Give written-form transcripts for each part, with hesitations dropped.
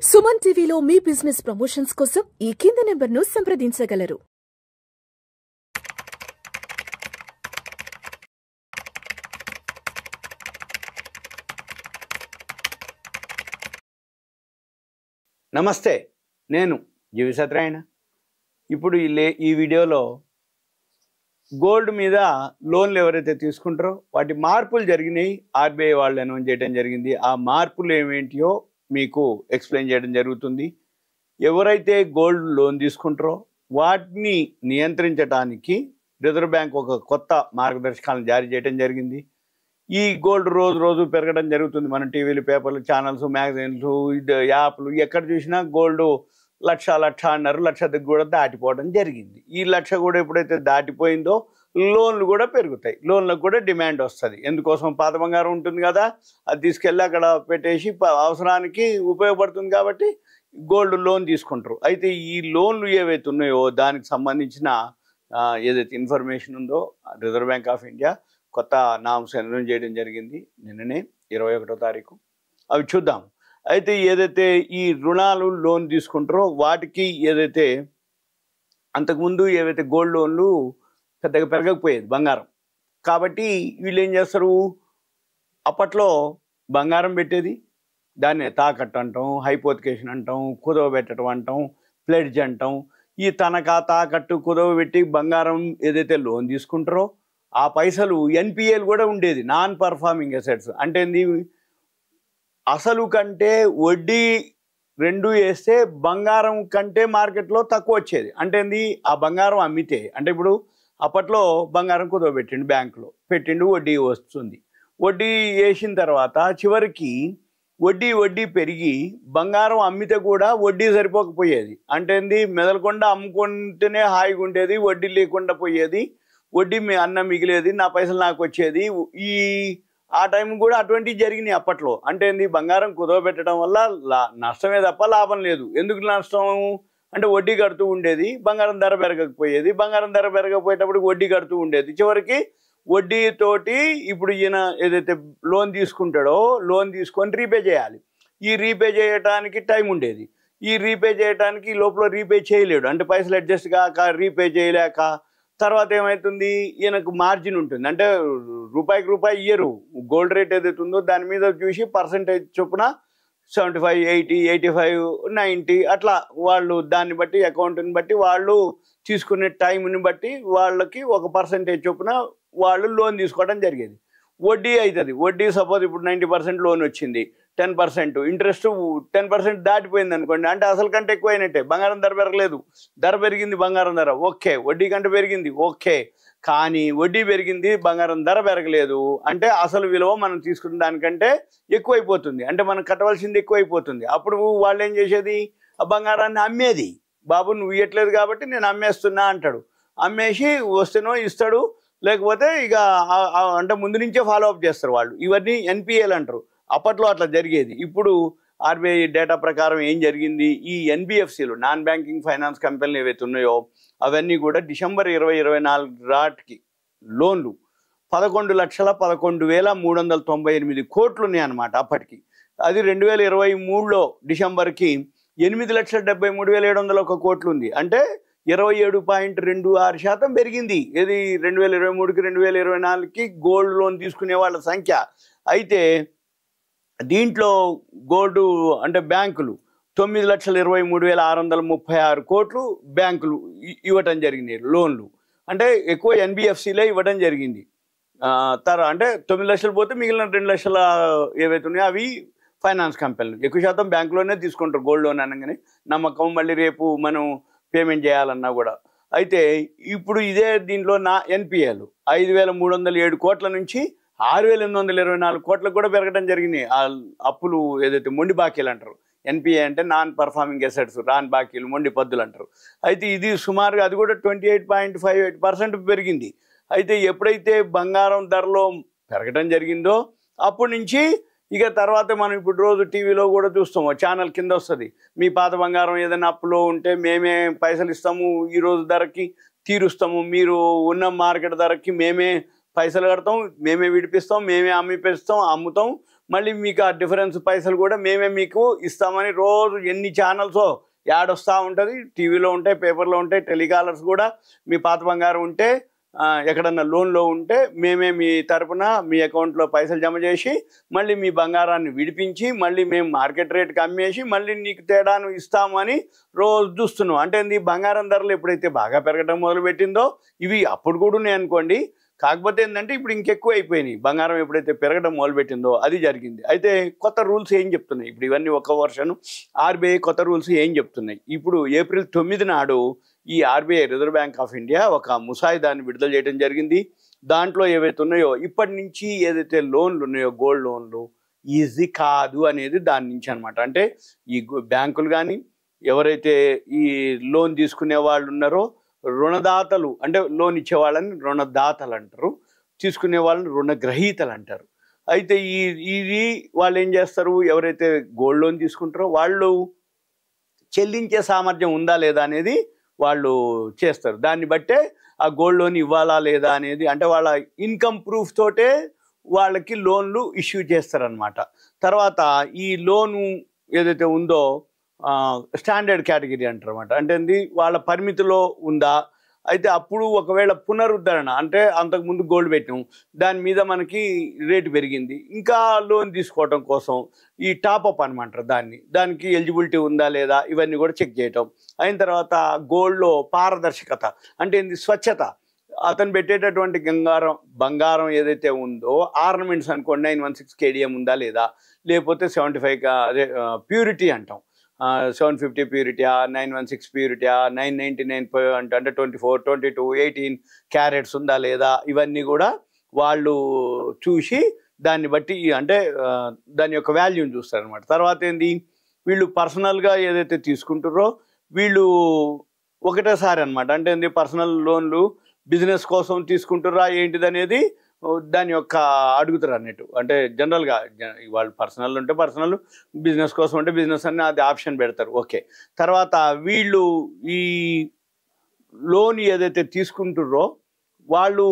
సుమన్ టీవీలో మీ business promotions కోసం ఈ కింది నెంబర్ను సంప్రదించగలరు. నమస్తే, నేను జీవి సత్యనారాయణ. ఇప్పుడు ఈ వీడియోలో గోల్డ్ మీద లోన్లు ఎవరైతే తీసుకుంటారో వాటి మార్పులు జరిగినాయి, ఆర్బీఐ వాళ్ళు అనౌన్స్ చేయడం జరిగింది. ఆ మార్పులు ఏమేంటియో మీకు ఎక్స్ప్లెయిన్ చేయడం జరుగుతుంది. ఎవరైతే గోల్డ్ లోన్ తీసుకుంటారో వాటిని నియంత్రించడానికి రిజర్వ్ బ్యాంక్ ఒక కొత్త మార్గదర్శకాలను జారీ చేయడం జరిగింది. ఈ గోల్డ్ రోజు రోజు పెరగడం జరుగుతుంది. మన టీవీలు, పేపర్లు, ఛానల్స్, మ్యాగజైన్లు, యాప్లు ఎక్కడ చూసినా గోల్డ్ లక్ష కూడా దాటిపోవడం జరిగింది. ఈ లక్ష కూడా ఎప్పుడైతే దాటిపోయిందో లోన్లు కూడా పెరుగుతాయి, లోన్లకు కూడా డిమాండ్ వస్తుంది. ఎందుకోసం? పాత బంగారం ఉంటుంది కదా, అది తీసుకెళ్ళి అక్కడ పెట్టేసి అవసరానికి ఉపయోగపడుతుంది కాబట్టి గోల్డ్ లోన్ తీసుకుంటారు. అయితే ఈ లోన్లు ఏవైతే ఉన్నాయో దానికి సంబంధించిన ఏదైతే ఇన్ఫర్మేషన్ ఉందో రిజర్వ్ బ్యాంక్ ఆఫ్ ఇండియా కొత్త నామ్స్ అనౌన్స్ చేయడం జరిగింది నిన్ననే 21వ తారీఖు. అవి చూద్దాం. అయితే ఏదైతే ఈ రుణాలు లోన్ తీసుకుంటారో వాటికి ఏదైతే అంతకుముందు ఏవైతే గోల్డ్ లోన్లు పెద్దగా పెరగకపోయేది బంగారం, కాబట్టి వీళ్ళు ఏం చేస్తారు, అప్పట్లో బంగారం పెట్టేది, దాన్ని తాకట్టు అంటాం, హైపోతికేషన్ అంటాం, కుదవ పెట్టడం అంటాం, ప్లెడ్జ్ అంటాం. ఈ తనఖా, తాకట్టు, కుదవ పెట్టి బంగారం ఏదైతే లోన్ తీసుకుంటారో ఆ పైసలు ఎన్పిఏలు కూడా ఉండేది, నాన్ పర్ఫార్మింగ్ అసెట్స్. అంటే అసలు కంటే వడ్డీ రెండు వేస్తే బంగారం కంటే మార్కెట్లో తక్కువ వచ్చేది. అంటే ఆ బంగారం అమ్మితే, అంటే ఇప్పుడు అప్పట్లో బంగారం కుదవ పెట్టిండు, బ్యాంకులో పెట్టిండు, వడ్డీ వస్తుంది. వడ్డీ వేసిన తర్వాత చివరికి వడ్డీ పెరిగి బంగారం అమ్మితే కూడా వడ్డీ సరిపోకపోయేది. అంటే మెదలకుండా అమ్ముకుంటేనే హాయిగా ఉండేది, వడ్డీ లేకుండా పోయేది, వడ్డీ అన్నం మిగిలేది, నా పైసలు నాకు వచ్చేది. ఆ టైం కూడా అటువంటివి జరిగినాయి అప్పట్లో. అంటే బంగారం కుదవ పెట్టడం వల్ల నష్టమే తప్ప లాభం లేదు. ఎందుకు నష్టం అంటే వడ్డీ కడుతూ ఉండేది, బంగారం ధర పెరగకపోయేది, బంగారం ధర పెరగకపోయేటప్పుడు వడ్డీ కడుతూ ఉండేది. చివరికి వడ్డీతోటి ఇప్పుడు ఈయన ఏదైతే లోన్ తీసుకుంటాడో లోన్ తీసుకొని రీపే చేయాలి. ఈ రీపే చేయడానికి టైం ఉండేది. ఈ రీపే చేయడానికి లోపల రీపే చేయలేడు, అంటే పైసలు అడ్జస్ట్ కాక రీపే చేయలేక తర్వాత ఏమవుతుంది, ఈయనకు మార్జిన్ ఉంటుంది. అంటే రూపాయికి రూపాయి ఇయ్యరు, గోల్డ్ రేట్ ఏదైతే ఉందో దాని మీద చూసి పర్సెంటేజ్ చొప్పున 75, 80, 85, 90 అట్లా వాళ్ళు దాన్ని బట్టి అకౌంట్ని బట్టి వాళ్ళు తీసుకునే టైంని బట్టి వాళ్ళకి ఒక పర్సెంటేజ్ చొప్పున వాళ్ళు లోన్ తీసుకోవడం జరిగేది. వడ్డీ అవుతుంది, వడ్డీ సపోజ్ ఇప్పుడు 90% లోన్ వచ్చింది, 10% ఇంట్రెస్ట్ 10% దాటిపోయింది అనుకోండి, అంటే అసలు కంటే ఎక్కువైనట్టే. బంగారం ధర పెరగలేదు, ధర పెరిగింది, బంగారం ధర ఓకే, వడ్డీ కంటే పెరిగింది ఓకే, కానీ వడ్డీ పెరిగింది, బంగారం ధర పెరగలేదు, అంటే అసలు విలువ మనం తీసుకున్న దానికంటే ఎక్కువైపోతుంది, అంటే మనం కట్టవలసింది ఎక్కువైపోతుంది. అప్పుడు వాళ్ళు ఏం చేసేది, ఆ బంగారాన్ని అమ్మేది. బాబు నువ్వు ఇవ్వట్లేదు కాబట్టి నేను అమ్మేస్తున్నా అంటాడు, అమ్మేసి వస్తేనో ఇస్తాడు, లేకపోతే ఇక అంటే ముందు నుంచే ఫాలో అప్ చేస్తారు వాళ్ళు. ఇవన్నీ ఎన్పిఏలు అంటారు, అప్పట్లో అట్లా జరిగేది. ఇప్పుడు ఆర్బీఐ డేటా ప్రకారం ఏం జరిగింది, ఈ ఎన్బిఎఫ్సిలు, నాన్ బ్యాంకింగ్ ఫైనాన్స్ కంపెనీలు ఏవైతే ఉన్నాయో అవన్నీ కూడా డిసెంబర్ 2024 నాటికి లోన్లు 11,11,398 కోట్లు ఉన్నాయన్నమాట అప్పటికి. అది 2023లో డిసెంబర్కి 8,73,701 కోట్లు ఉంది, అంటే 27.26% పెరిగింది. ఇది 2023కి 2024కి గోల్డ్ లోన్ తీసుకునే వాళ్ళ సంఖ్య. అయితే దీంట్లో గోల్డ్ అంటే బ్యాంకులు 9,23,636 కోట్లు బ్యాంకులు ఇవ్వటం జరిగింది లోన్లు, అంటే ఎక్కువ ఎన్బిఎఫ్సిలే ఇవ్వడం జరిగింది. అంటే 9 లక్షలు పోతే మిగిలిన 2 లక్షల ఏవైతే ఉన్నాయో అవి ఫైనాన్స్ కంపెనీలు. ఎక్కువ శాతం బ్యాంకులోనే తీసుకుంటారు గోల్డ్ లోన్ అనగానే, నమ్మకం, మళ్ళీ రేపు మనం పేమెంట్ చేయాలన్నా కూడా. అయితే ఇప్పుడు ఇదే దీంట్లో నా ఎన్పిఏలు 5,307 కోట్ల నుంచి 6,824 కోట్లకు కూడా పెరగడం జరిగింది. ఆ అప్పులు ఏదైతే మొండి బాకీలు అంటారు, ఎన్పిఏ అంటే నాన్ పర్ఫార్మింగ్ అసెట్స్, రాన్ బాకీలు, మొండి పద్దులు అంటారు. అయితే ఇది సుమారుగా అది కూడా 28.58% పెరిగింది. అయితే ఎప్పుడైతే బంగారం ధరలో పెరగడం జరిగిందో అప్పటి నుంచి ఇక తర్వాత మనం ఇప్పుడు రోజు టీవీలో కూడా చూస్తాము, ఛానల్ కింద వస్తుంది, మీ పాత బంగారం ఏదైనా అప్పులో ఉంటే మేమే పైసలు ఇస్తాము, ఈరోజు ధరకి తీరుస్తాము, మీరు ఉన్న మార్కెట్ ధరకి మేమే పైసలు కడతాం, మేమే విడిపిస్తాం, మేమే అమ్ముతాం, మళ్ళీ మీకు ఆ డిఫరెన్స్ పైసలు కూడా మేమే మీకు ఇస్తామని రోజు ఎన్ని ఛానల్సో యాడ్ వస్తూ ఉంటుంది, టీవీలో ఉంటాయి, పేపర్లో ఉంటాయి, టెలికాలర్స్ కూడా మీ పాత బంగారం ఉంటే ఎక్కడన్నా లోన్లో ఉంటే మేమే మీ తరపున మీ అకౌంట్లో పైసలు జమ చేసి మళ్ళీ మీ బంగారాన్ని విడిపించి మళ్ళీ మేము మార్కెట్ రేట్కి అమ్మేసి మళ్ళీ నీకు తేడాను ఇస్తామని రోజు చూస్తున్నాం. అంటే ఈ బంగారం ధరలు ఎప్పుడైతే బాగా పెరగడం మొదలుపెట్టిందో ఇవి అప్పుడు కూడా ఉన్నాయి అనుకోండి, కాకపోతే ఏంటంటే ఇప్పుడు ఇంకెక్కువ అయిపోయినాయి. బంగారం ఎప్పుడైతే పెరగడం మొదలుపెట్టిందో అది జరిగింది. అయితే కొత్త రూల్స్ ఏం చెప్తున్నాయి, ఇప్పుడు ఇవన్నీ ఒక వర్షన్ ఆర్బీఐ కొత్త రూల్స్ ఏం చెప్తున్నాయి. ఇప్పుడు ఏప్రిల్ 9 నాడు ఈ RBI reserve bank of India ఒక ముసాయిదాన్ని విడుదల చేయడం జరిగింది. దాంట్లో ఏవైతే ఉన్నాయో ఇప్పటి నుంచి ఏదైతే లోన్లు ఉన్నాయో గోల్డ్ లోన్లు ఈజీ కాదు అనేది దాని నుంచి అనమాట. అంటే ఈ బ్యాంకులు కానీ ఎవరైతే ఈ లోన్ తీసుకునే వాళ్ళు ఉన్నారో రుణదాతలు, అంటే లోన్ ఇచ్చే వాళ్ళని రుణదాతలు అంటారు, తీసుకునే వాళ్ళని రుణగ్రహీతలు అంటారు. అయితే ఇది వాళ్ళు ఏం చేస్తారు, ఎవరైతే గోల్డ్ లోన్ తీసుకుంటారో వాళ్ళు చెల్లించే సామర్థ్యం ఉందా లేదా అనేది వాళ్ళు చేస్తారు. దాన్ని బట్టే ఆ గోల్డ్ లోన్ ఇవ్వాలా లేదా అనేది, అంటే వాళ్ళ ఇన్కమ్ ప్రూఫ్ తోటే వాళ్ళకి లోన్లు ఇష్యూ చేస్తారనమాట. తర్వాత ఈ లోను ఏదైతే ఉందో స్టాండర్డ్ కేటగిరీ అంటారు అనమాట. అంటే వాళ్ళ పరిమితిలో ఉందా, అయితే అప్పుడు ఒకవేళ పునరుద్ధరణ అంటే అంతకుముందు గోల్డ్ పెట్టాం దాని మీద మనకి రేటు పెరిగింది, ఇంకా లోన్ తీసుకోవటం కోసం ఈ టాప్అప్ అనమాట, దానికి ఎలిజిబిలిటీ ఉందా లేదా ఇవన్నీ కూడా చెక్ చేయటం. అయిన తర్వాత గోల్డ్లో పారదర్శకత అంటే స్వచ్ఛత, అతను పెట్టేటటువంటి బంగారం ఏదైతే ఉందో ఆర్నమెంట్స్ అనుకోండి 916 KDM ఉందా లేదా, లేకపోతే 75 అదే ప్యూరిటీ అంటాం, 750 ప్యూరిటీయా, 916 ప్యూరిటీయా, 999 అంటే 24, 22, 18 క్యారెట్స్ ఉందా లేదా, ఇవన్నీ కూడా వాళ్ళు చూసి దాన్ని బట్టి అంటే దాని యొక్క వాల్యూని చూస్తారనమాట. తర్వాత ఏంది, వీళ్ళు పర్సనల్గా ఏదైతే తీసుకుంటారో వీళ్ళు ఒకటేసారి అనమాట, అంటే ఏంది పర్సనల్ లోన్లు బిజినెస్ కోసం తీసుకుంటారా ఏంటిది అనేది దాని యొక్క అడుగుతారు అన్నట్టు. అంటే జనరల్గా వాళ్ళు పర్సనల్ ఉంటే పర్సనల్, బిజినెస్ కోసం ఉంటే బిజినెస్ అని అది ఆప్షన్ పెడతారు. ఓకే, తర్వాత వీళ్ళు ఈ లోన్ ఏదైతే తీసుకుంటారో వాళ్ళు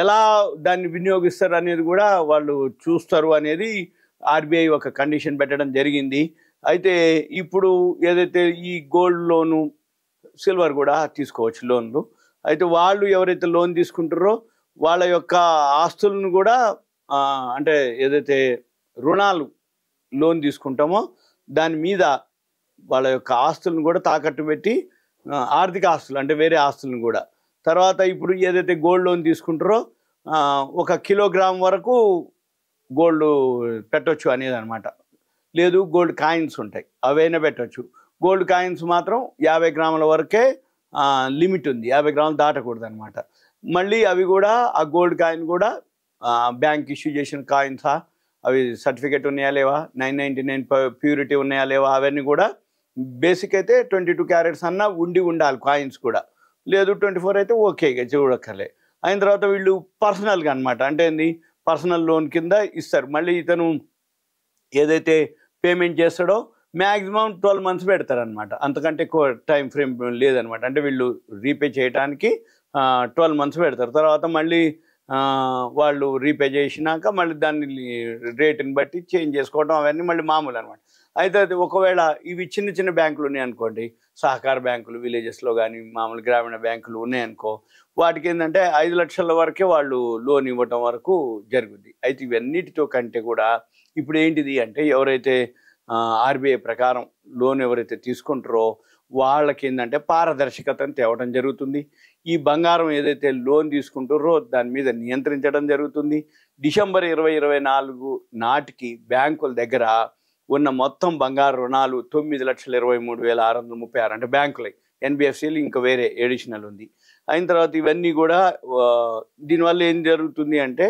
ఎలా దాన్ని వినియోగిస్తారు అనేది కూడా వాళ్ళు చూస్తారు అనేది ఆర్బీఐ ఒక కండిషన్ పెట్టడం జరిగింది. అయితే ఇప్పుడు ఏదైతే ఈ గోల్డ్ లోను, సిల్వర్ కూడా తీసుకోవచ్చు లోన్లు. అయితే వాళ్ళు ఎవరైతే లోన్ తీసుకుంటారో వాళ్ళ యొక్క ఆస్తులను కూడా అంటే ఏదైతే రుణాలు లోన్ తీసుకుంటామో దాని మీద వాళ్ళ యొక్క ఆస్తులను కూడా తాకట్టు పెట్టి ఆర్థిక ఆస్తులు అంటే వేరే ఆస్తులను కూడా, తర్వాత ఇప్పుడు ఏదైతే గోల్డ్ లోన్ తీసుకుంటారో 1 కిలోగ్రామ్ వరకు గోల్డ్ పెట్టవచ్చు అనేది అనమాట. లేదు గోల్డ్ కాయిన్స్ ఉంటాయి అవైనా పెట్టవచ్చు. గోల్డ్ కాయిన్స్ మాత్రం 50 గ్రాముల వరకే లిమిట్ ఉంది, 50 గ్రాములు దాటకూడదు అనమాట. మళ్ళీ అవి కూడా ఆ గోల్డ్ కాయిన్ కూడా బ్యాంక్ ఇష్యూ చేసిన కాయిన్సా, అవి సర్టిఫికేట్ ఉన్నాయా లేవా, 999 ప్యూరిటీ ఉన్నాయా లేవా, అవన్నీ కూడా బేసిక్ అయితే 22 క్యారెట్స్ అన్నా ఉండాలి కాయిన్స్ కూడా, లేదు 24 అయితే ఓకే ఇక చూడక్కర్లే. అయిన తర్వాత వీళ్ళు పర్సనల్గా అనమాట, అంటే ఏంది పర్సనల్ లోన్ కింద ఇస్తారు. మళ్ళీ ఇతను ఏదైతే పేమెంట్ చేస్తాడో మ్యాక్సిమం 12 months పెడతారనమాట, అంతకంటే ఎక్కువ టైం ఫ్రేమ్ లేదనమాట. అంటే వీళ్ళు రీపే చేయడానికి 12 months పెడతారు. తర్వాత మళ్ళీ వాళ్ళు రీపే చేసినాక మళ్ళీ దాన్ని రేటుని బట్టి చేంజ్ చేసుకోవడం అవన్నీ మళ్ళీ మామూలు అనమాట. అయితే అది ఒకవేళ ఇవి చిన్న చిన్న బ్యాంకులు ఉన్నాయనుకోండి, సహకార బ్యాంకులు విలేజెస్లో కానీ మామూలు గ్రామీణ బ్యాంకులు ఉన్నాయనుకో, వాటికి ఏంటంటే 5 లక్షల వరకే వాళ్ళు లోన్ ఇవ్వటం వరకు జరుగుద్ది. అయితే ఇవన్నిటితో కంటే కూడా ఇప్పుడు ఏంటిది అంటే ఎవరైతే ఆర్బీఐ ప్రకారం లోన్ ఎవరైతే తీసుకుంటారో వాళ్ళకి ఏంటంటే పారదర్శకతను తేవడం జరుగుతుంది. ఈ బంగారం ఏదైతే లోన్ తీసుకుంటారో దాని మీద నియంత్రించడం జరుగుతుంది. డిసెంబర్ 2024 నాటికి బ్యాంకుల దగ్గర ఉన్న మొత్తం బంగారు రుణాలు 9,23,636 అంటే బ్యాంకులై, ఎన్బిఎఫ్సిలు ఇంకా వేరే ఎడిషనల్ ఉంది. అయిన తర్వాత ఇవన్నీ కూడా దీనివల్ల ఏం జరుగుతుంది అంటే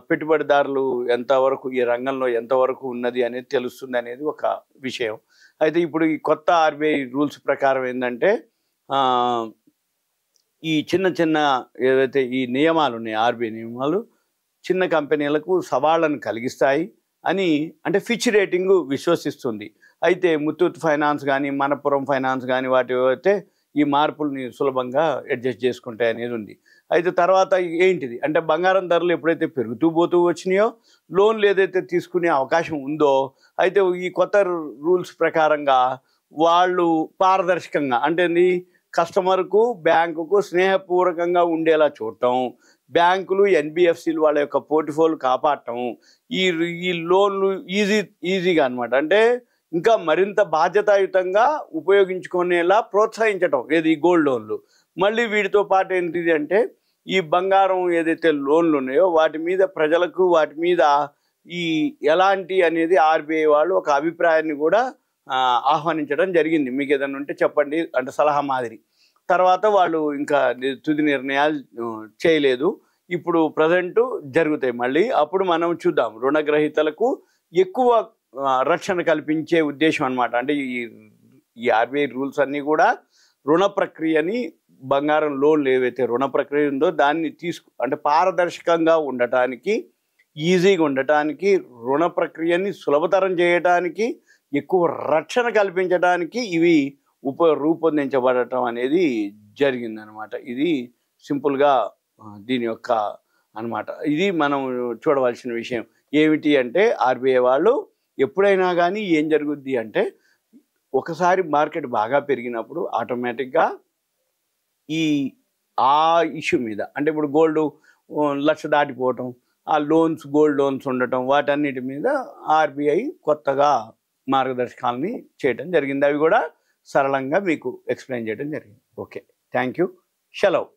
పెట్టుబడిదారులు ఎంతవరకు ఈ రంగంలో ఎంతవరకు ఉన్నది అనేది తెలుస్తుంది అనేది ఒక విషయం. అయితే ఇప్పుడు ఈ కొత్త ఆర్బీఐ రూల్స్ ప్రకారం ఏంటంటే ఈ చిన్న చిన్న ఏదైతే ఈ నియమాలు ఉన్నాయి ఆర్బీఐ నియమాలు చిన్న కంపెనీలకు సవాళ్లను కలిగిస్తాయి అని అంటే ఫిచ్ రేటింగ్ విశ్వసిస్తుంది. అయితే ముత్తూట్ ఫైనాన్స్ కానీ మనపురం ఫైనాన్స్ కానీ వాటి అయితే ఈ మార్పుల్ని సులభంగా అడ్జస్ట్ చేసుకుంటాయి అనేది ఉంది. అయితే తర్వాత ఏంటిది అంటే బంగారం ధరలు ఎప్పుడైతే పెరుగుతూ పోతూ వచ్చినాయో లోన్లు ఏదైతే తీసుకునే అవకాశం ఉందో అయితే ఈ కొత్త రూల్స్ ప్రకారంగా వాళ్ళు పారదర్శకంగా అంటే కస్టమర్కు బ్యాంకుకు స్నేహపూర్వకంగా ఉండేలా చూడటం, బ్యాంకులు ఎన్బిఎఫ్సిలు వాళ్ళ యొక్క పోర్ట్ఫోలియో కాపాడటం, ఈ లోన్లు ఈజీగా అనమాట అంటే ఇంకా మరింత బాధ్యతాయుతంగా ఉపయోగించుకునేలా ప్రోత్సహించటం ఏది గోల్డ్ లోన్లు. మళ్ళీ వీటితో పాటు ఏంటిది అంటే ఈ బంగారం ఏదైతే లోన్లు ఉన్నాయో వాటి మీద ప్రజలకు వాటి మీద ఈ ఎలాంటి అనేది ఆర్బీఐ వాళ్ళు ఒక అభిప్రాయాన్ని కూడా ఆహ్వానించడం జరిగింది. మీకు ఏదైనా ఉంటే చెప్పండి అంటే సలహా మాదిరి. తర్వాత వాళ్ళు ఇంకా తుది నిర్ణయాలు చేయలేదు. ఇప్పుడు ప్రజెంట్ జరుగుతాయి మళ్ళీ. అప్పుడు మనం చూద్దాం రుణగ్రహీతలకు ఎక్కువ రక్షణ కల్పించే ఉద్దేశం అనమాట. అంటే ఈ ఆర్బీఐ రూల్స్ అన్నీ కూడా రుణ ప్రక్రియని బంగారం లోన్లు ఏవైతే రుణ ప్రక్రియ ఉందో దాన్ని అంటే పారదర్శకంగా ఉండటానికి, ఈజీగా ఉండటానికి, రుణ ప్రక్రియని సులభతరం చేయటానికి, ఎక్కువ రక్షణ కల్పించడానికి ఇవి రూపొందించబడటం అనేది జరిగిందనమాట. ఇది సింపుల్గా దీని యొక్క అనమాట. ఇది మనం చూడవలసిన విషయం ఏమిటి అంటే ఆర్బీఐ వాళ్ళు ఎప్పుడైనా కానీ ఏం జరుగుద్ది అంటే ఒకసారి మార్కెట్ బాగా పెరిగినప్పుడు ఆటోమేటిక్గా ఆ ఇష్యూ మీద అంటే ఇప్పుడు గోల్డ్ 1,00,000 దాటిపోవటం, ఆ లోన్స్ గోల్డ్ లోన్స్ ఉండటం వాటన్నిటి మీద ఆర్బీఐ కొత్తగా మార్గదర్శకాలని చేయడం జరిగింది. అవి కూడా సరళంగా మీకు ఎక్స్ప్లెయిన్ చేయడం జరిగింది. Okay, thank you. సెలవు.